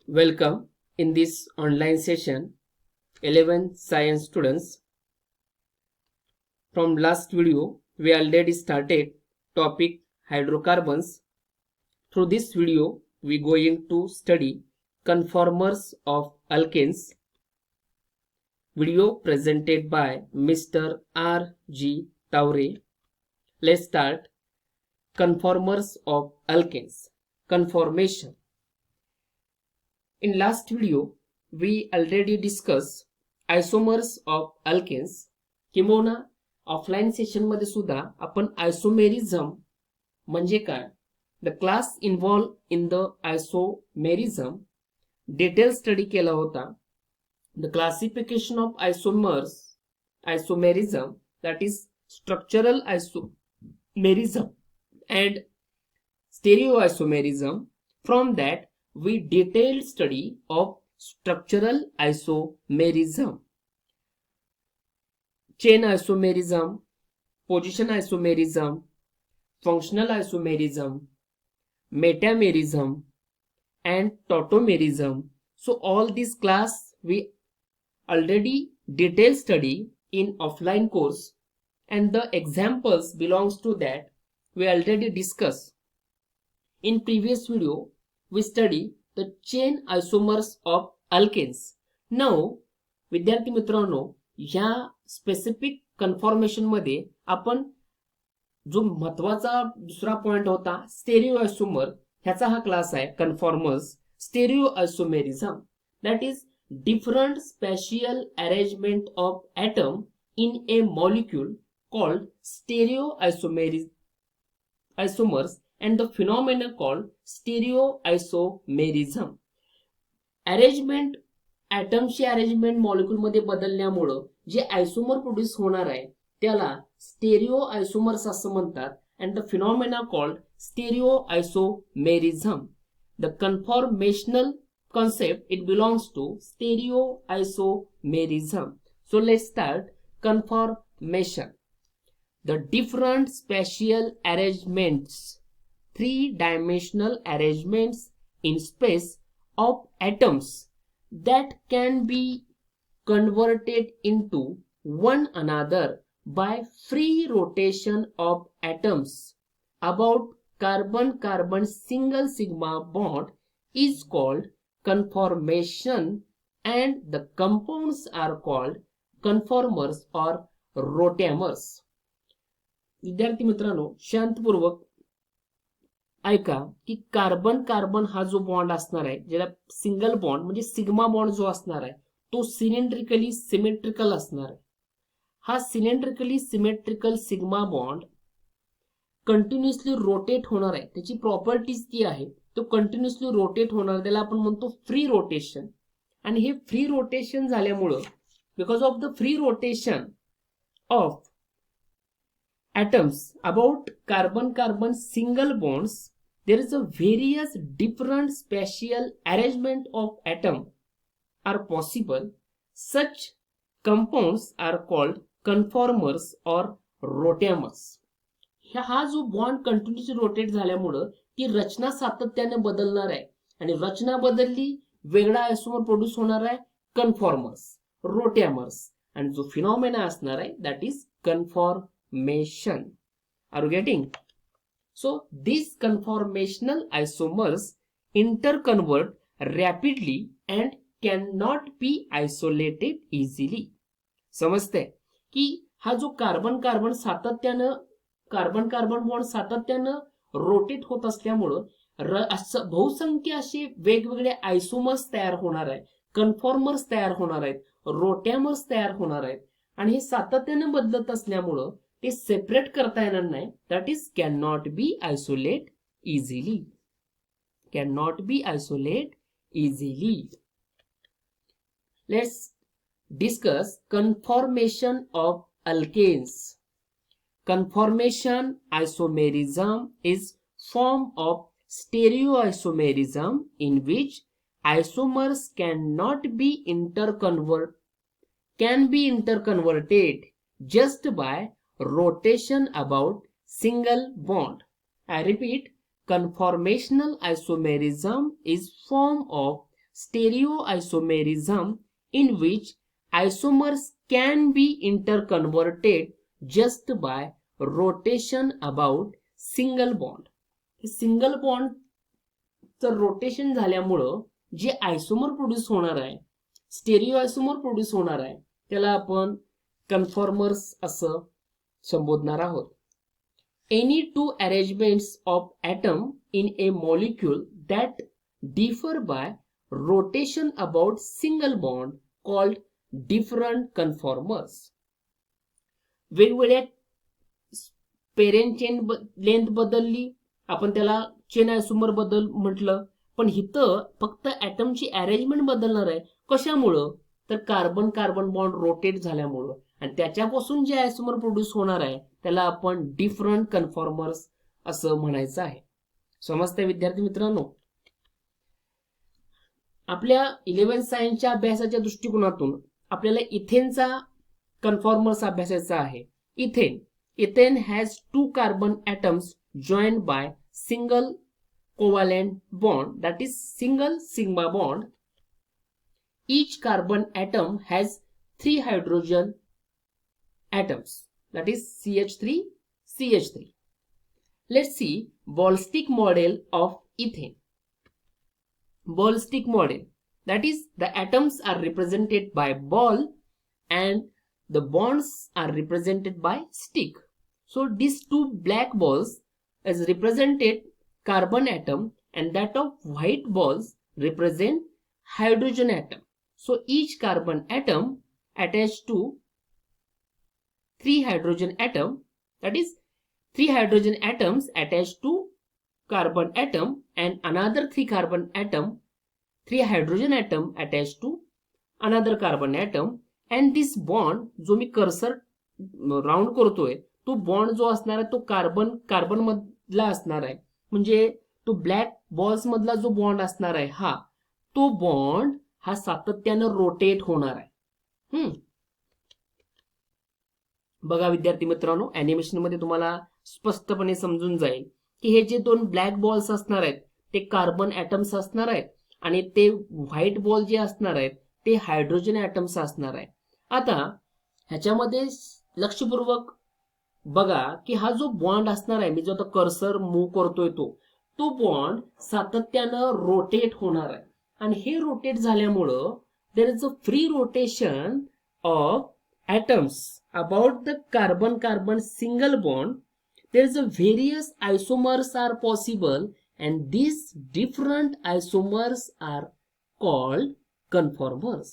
Welcome in this online session 11th science students. From last video we already started topic hydrocarbons. Through this video we going to study conformers of alkanes. Video presented by Mr.R.G.Taware. Let's start. Conformers of alkanes. Conformation. In last video, we already discussed isomers of alkanes. किंबहुना offline session मध्ये सुद्धा आपण isomerism म्हणजे काय, the class involve in the isomerism detail study केला होता. The classification of isomerism that is structural isomerism and stereoisomerism. From that we detailed study of structural isomerism, chain isomerism, position isomerism, functional isomerism, metamerism and tautomerism. So all these class we already detailed study in offline course, and the examples belongs to that we already discussed. In previous video we study the chain isomers of alkanes. Now विद्यार्थी मित्रांनो, ह्या specific conformation मध्ये आपण जो महत्वाचा दुसरा point होता stereo आयसोमर, ह्याचा हा क्लास आहे conformers. Stereo isomerism that is different spatial arrangement of atom in a molecule called stereoisomers and the phenomena called stereoisomerism. Arrangement ॲटमची अरेंजमेंट मॉलिक्यूल मध्ये बदलल्यामुळे जे आयसोमर प्रोड्यूस होणार आहे त्याला स्टेरिओ आयसोमर्स असं म्हणतात. And the phenomena called stereoisomerism. The conformational concept, it belongs to stereoisomerism. So let's start conformation. The different spatial arrangements, three-dimensional arrangements in space of atoms that can be converted into one another by free rotation of atoms about carbon-carbon single sigma bond is called conformation, and the compounds are called conformers or rotamers. विद्यार्थी मित्रांनो शांतपूर्वक ऐका की carbon carbon हा जो bond असणार आहे, ज्याला single bond म्हणजे सिग्मा बॉन्ड जो असणार आहे तो सिलेंड्रिकली सिमेट्रिकल असणार आहे. हा cylindrically symmetrical sigma bond continuously rotate होणार आहे. त्याची प्रॉपर्टीज ती आहे तो कंटिन्युअसली रोटेट होणार, त्याला आपण म्हणतो फ्री रोटेशन. आणि हे फ्री रोटेशन झाल्यामुळं because of the free rotation of atoms about carbon-carbon single bonds, there is a various different spatial arrangement of atom are possible. Such compounds are called conformers or rotamers. हा जो bond continuously rotate झाल्यामुळं ती रचना सातत्याने बदलणार आहे, आणि रचना बदलली वेगळा आयसोमर प्रोड्यूस होणार आहे कन्फॉर्मर्स, रोटॅमर्स, आणि जो फिनॉमेना असणार आहे that is conformation. Are you getting? So these conformational isomers interconvert rapidly and cannot be isolated easily. समजते की हा जो कार्बन कार्बन बॉन्ड सातत्यानं रोटेट होत असल्यामुळं बहुसंख्य असे वेगवेगळे आयसोमर्स तयार होणार आहेत, कन्फॉर्मर्स तयार होणार आहेत, रोटॅमर्स तयार होणार आहेत, आणि हे सातत्याने बदलत असल्यामुळं ते सेपरेट करता येणार नाही. That is can not be isolate easily. Can not be isolate easily. Let's discuss conformation of alkenes. Conformation isomerism is form of stereoisomerism in which isomers cannot be interconverted just by rotation about single bond. I repeat, conformational isomerism is form of stereoisomerism in which isomers can be interconverted just by rotation about single bond. Single bond चं rotation झाल्यामुळं जे आयसोमर produce होणार आहे, stereo आयसोमर produce होणार आहे, त्याला आपण conformers असं संबोधणार आहोत. Any two arrangements of atom in a molecule that differ by rotation about single bond called different conformers. वेगवेगळ्या पेरेंट चेन लेंथ बदलली, आपण त्याला चेन आयसोमर बदल म्हटलं, पण इथं फक्त ॲटमची अरेंजमेंट बदलणार आहे. कशामुळं? तर कार्बन कार्बन बॉन्ड रोटेट झाल्यामुळं, आणि त्याच्यापासून जे आयसोमर प्रोड्यूस होणार आहे त्याला आपण डिफरंट कन्फॉर्मर्स असं म्हणायचं आहे. समजते विद्यार्थी मित्रांनो? आपल्या 11th सायन्सच्या अभ्यासाच्या दृष्टिकोनातून आपल्याला इथेनचा कन्फॉर्मर्स अभ्यासाचा आहे. Ethane has 2 carbon atoms joined by single covalent bond, that is single sigma bond. Each carbon atom has 3 hydrogen atoms, that is CH3. Let's see ball-stick model of ethane. Ball-stick model, that is the atoms are represented by ball and the bonds are represented by stick. So these 2 black balls is represented carbon atom and that of white balls represent hydrogen atom. So each carbon atom attached to 3 hydrogen atom, that is 3 hydrogen atoms attached to carbon atom and another 3 hydrogen atom attached to another carbon atom, and this bond जो मी cursor round करतोय तो bond जो असणार आहे तो carbon मधला असणार आहे. म्हणजे तो ब्लॅक बॉल्स मधला जो बॉन्ड असणार आहे तो बॉन्ड हा सातत्यानं रोटेट होणार आहे. बघा विद्यार्थी मित्रांनो, अॅनिमेशन मध्ये तुम्हाला स्पष्टपणे समजून जाईल की हे जे 2 ब्लॅक बॉल्स असणार आहेत ते कार्बन ॲटम्स असणार आहेत आणि ते व्हाईट बॉल जे असणार आहेत ते हायड्रोजन ॲटम्स असणार आहे. आता ह्याच्यामध्ये लक्षपूर्वक बघा की हा जो बॉन्ड असणार आहे, मी जो आता कर्सर मूव्ह करतोय तो बॉन्ड सातत्यानं रोटेट होणार आहे, आणि हे रोटेट झाल्यामुळं there is a free rotation of atoms about the carbon-carbon single bond. There is a various isomers are possible and these different isomers are called conformers.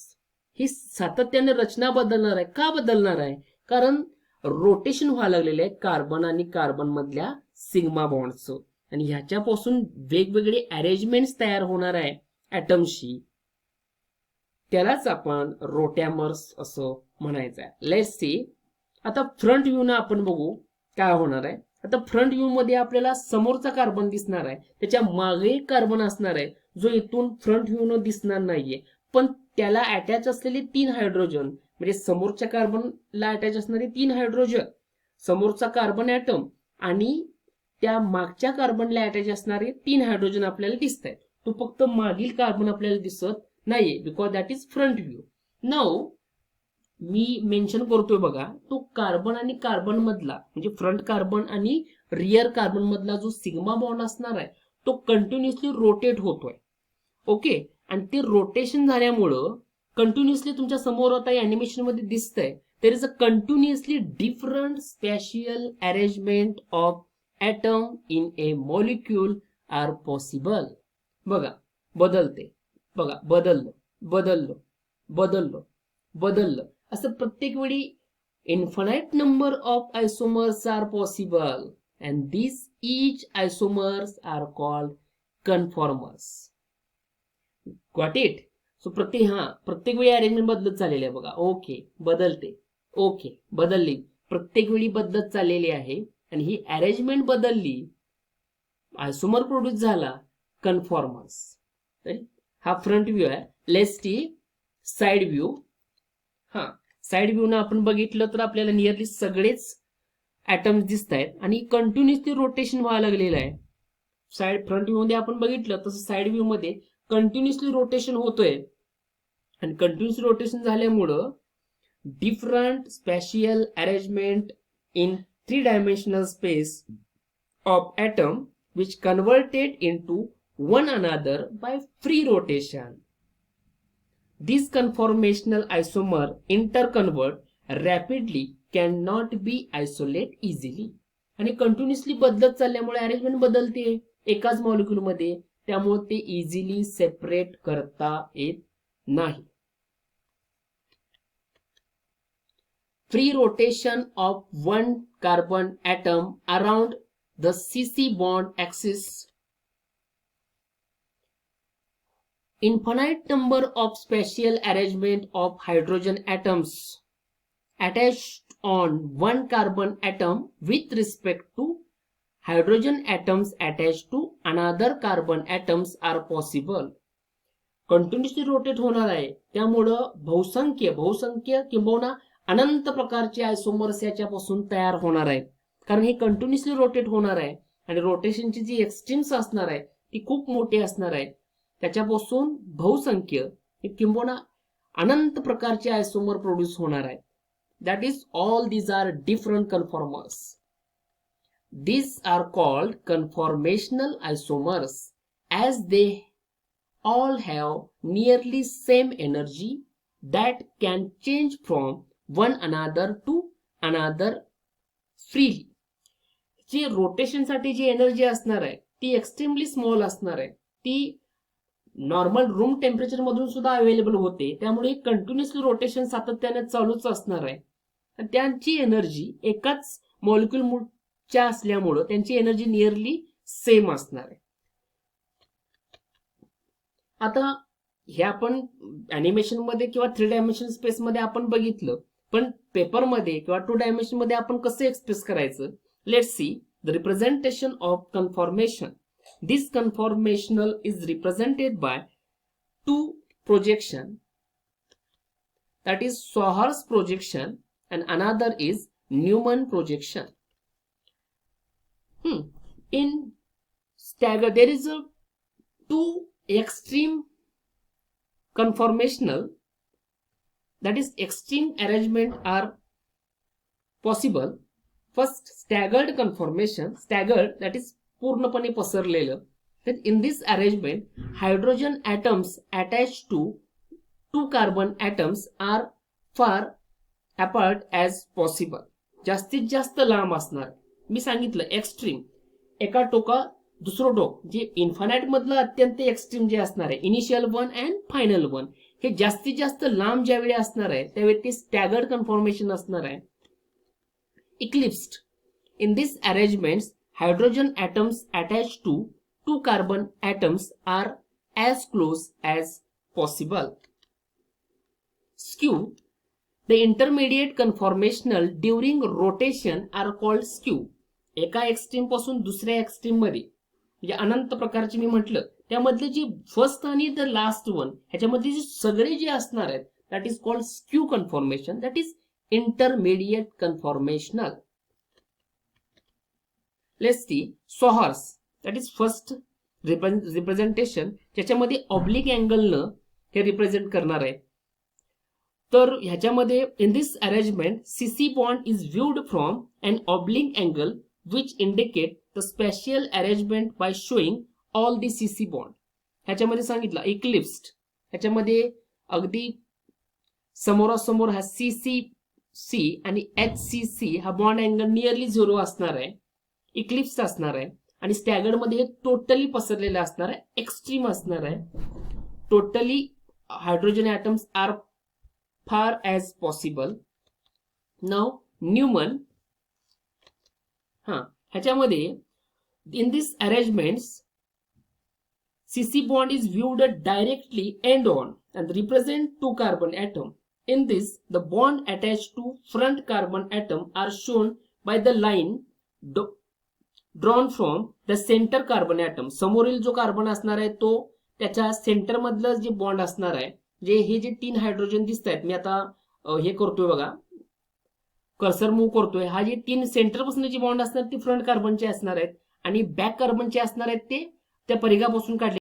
ही सातत्याने रचना बदलणार आहे. का बदलणार आहे? कारण रोटेशन व्हायला लागलेलं आहे कार्बन आणि कार्बन मधल्या सिग्मा बॉन्डचं, आणि ह्याच्यापासून वेगवेगळे अरेंजमेंट्स तयार होणार आहे ॲटमशी. त्यालाच आपण रोटॅमर्स असं म्हणायचं आहे. लेट्स सी आता फ्रंट व्ह्यू ना आपण बघू काय होणार आहे. आता फ्रंट व्ह्यू मध्ये आपल्याला समोरचा कार्बन दिसणार आहे, त्याच्या मागे कार्बन असणार आहे जो इथून फ्रंट व्ह्यू न दिसणार नाहीये, पण त्याला अटॅच असलेले 3 हायड्रोजन, म्हणजे समोरच्या कार्बनला अटॅच असणारे 3 हायड्रोजन, समोरचा कार्बन ॲटम आणि त्या मागच्या कार्बनला अटॅच असणारे 3 हायड्रोजन आपल्याला दिसत आहेत. तो फक्त मागील कार्बन आपल्याला दिसत नाहीये because that is front view. Now me mention करतोय बघा, तो कार्बन आणि कार्बन मधला म्हणजे फ्रंट कार्बन आणि रियर कार्बन मधला जो सिग्मा बॉन्ड असणार आहे तो कंटिन्युअसली रोटेट होतोय. ओके, आणि ते रोटेशन झाल्यामुळं कंटिन्युअसली तुमच्या समोर आता अॅनिमेशन मध्ये दिसतंय there is a continuously different spatial arrangement of atom in a molecule are possible. बघा बदलते, बघा बदललं बदललं बदललं बदललं असं प्रत्येक वेळी infinite number of isomers are possible and this each isomers are called conformers. Got it? So प्रत्येक वेळी अरेंजमेंट बदलत चाललेली आहे बघा. ओके बदलते, ओके बदलली, प्रत्येक वेळी बदलत चाललेली आहे, आणि ही अरेंजमेंट बदलली, आयसोमर प्रोड्यूस झाला, कन्फॉर्मर्स. हा फ्रंट व्ह्यू आहे. Let's see side view. Side view ना आपण बघितलं तर आपल्याला नियरली सगळेच ॲटम्स दिसत आहेत आणि कंटिन्युअसली रोटेशन व्हायला लागलेलं आहे. साइड फ्रंट व्ह्यू मध्ये आपण बघितलं तसं साइड व्ह्यू मध्ये कंटिन्युअसली रोटेशन होतोय आणि कंटिन्युअसली रोटेशन झाल्यामुळं different spatial arrangement in 3-dimensional space of atom which converted into one another by free rotation. These conformational isomer interconvert rapidly cannot be isolated easily. आणि continuously बदलत चालल्यामुळे arrangement बदलते एकाच molecule मध्ये, त्यामुळे ते इझिली सेपरेट करता येत नाही. Free rotation of one carbon atom around the CC bond axis. Infinite number of spatial arrangement of hydrogen atoms attached on one carbon atom with respect to hydrogen atoms attached to another carbon atoms are possible. Continuously rotate होणार आहे त्यामुळं बहुसंख्य किंबहुना अनंत प्रकारचे आयसोमर्स याच्यापासून तयार होणार आहेत, कारण हे कंटिन्युअसली रोटेट होणार आहे आणि रोटेशनची जी एक्स्ट्रीम्स असणार आहे ती खूप मोठी असणार आहे. त्याच्यापासून बहुसंख्य किंबहुना अनंत प्रकारचे आयसोमर प्रोड्यूस होणार आहेत. That is all these are different conformers. These are called conformational isomers as they all have nearly same energy that can change from one another to another freely. जी रोटेशन साठी जी एनर्जी असणार आहे ती extremely small असणार आहे, ती normal room temperature मधून सुद्धा अवेलेबल होते, त्यामुळे कंटिन्युअसली रोटेशन सातत्याने चालूच असणार आहे आणि त्यांची एनर्जी एकाच मॉलिक्यूल च्या असल्यामुळे त्यांची एनर्जी नियरली सेम असणार आहे. आता हे आपण अॅनिमेशन मध्ये किंवा 3 डायमेन्शन स्पेस मध्ये आपण बघितलं, पण पेपर मध्ये किंवा 2 डायमेन्शन मध्ये आपण कसं एक्सप्रेस करायचं. Let's see the representation of conformation. This conformational is represented by 2 projection, that is Sohor's projection and another is Newman projection. In stagger there is a 2 extreme conformational, that is extreme arrangement are possible. First staggered conformation, staggered that is पूर्णपणे पसरलेलं. That in this arrangement hydrogen atoms attached to 2 carbon atoms are far apart as possible. जास्तीत जास्त लांब असणार. मी सांगितलं extreme, एका टोका दुसरं टोक, जे इन्फानाइट मधलं अत्यंत एक्स्ट्रीम जे असणार आहे इनिशियल 1 अँड फायनल 1, हे जास्तीत जास्त लांब ज्यावेळी असणार आहे त्यावेळी ते स्टॅगर्ड कन्फॉर्मेशन असणार आहे. Eclipsed. In this arrangements hydrogen atoms attached to 2 carbon atoms are as close as possible. Skew. The intermediate conformational during rotation are called skew. एका एक्स्ट्रीम पासून दुसऱ्या एक्स्ट्रीम मध्ये म्हणजे अनंत प्रकारचे मी म्हटलं त्यामधले जे फर्स्ट आणि द लास्ट वन ह्याच्यामध्ये जे सगळे जे असणार आहेत that is called skew conformation, that is intermediate conformational. Let's see sawhorse, that is first representation, ज्याच्यामध्ये ऑब्लिक अँगलनं हे रिप्रेझेंट करणार आहे. तर ह्याच्यामध्ये in this arrangement CC bond is viewed from an oblique angle which indicate the spatial arrangement by showing all the CC bond. ह्याच्यामध्ये सांगितलं eclipsed, ह्याच्यामध्ये अगदी समोरासमोर हा CCC आणि HCC हा बॉन्ड अँगल नियरली 0 असणार आहे, इक्लिप्स असणार आहे. आणि स्टॅगर्ड मध्ये टोटली पसरलेलं असणार आहे, एक्स्ट्रीम असणार आहे. Totally hydrogen atoms are far as possible. Now Newman. ह्याच्यामध्ये in this arrangements CC bond is viewed directly end on and represent 2 carbon atom. In this, the bond attached to front carbon atom are shown by the line drawn from the center carbon atom. समोरील जो carbon असणार आहे तो त्याच्या centre मधलं जे bond असणार आहे, जे हे जे 3 हायड्रोजन दिसत आहेत, मी आता हे करतोय बघा, कर्सर मूव्ह करतोय, हा जे 3 सेंटर पासून जी बॉन्ड असणार ती फ्रंट कार्बनचे असणार आहेत आणि बॅक कार्बनचे असणार आहेत ते त्या परिघापासून काढले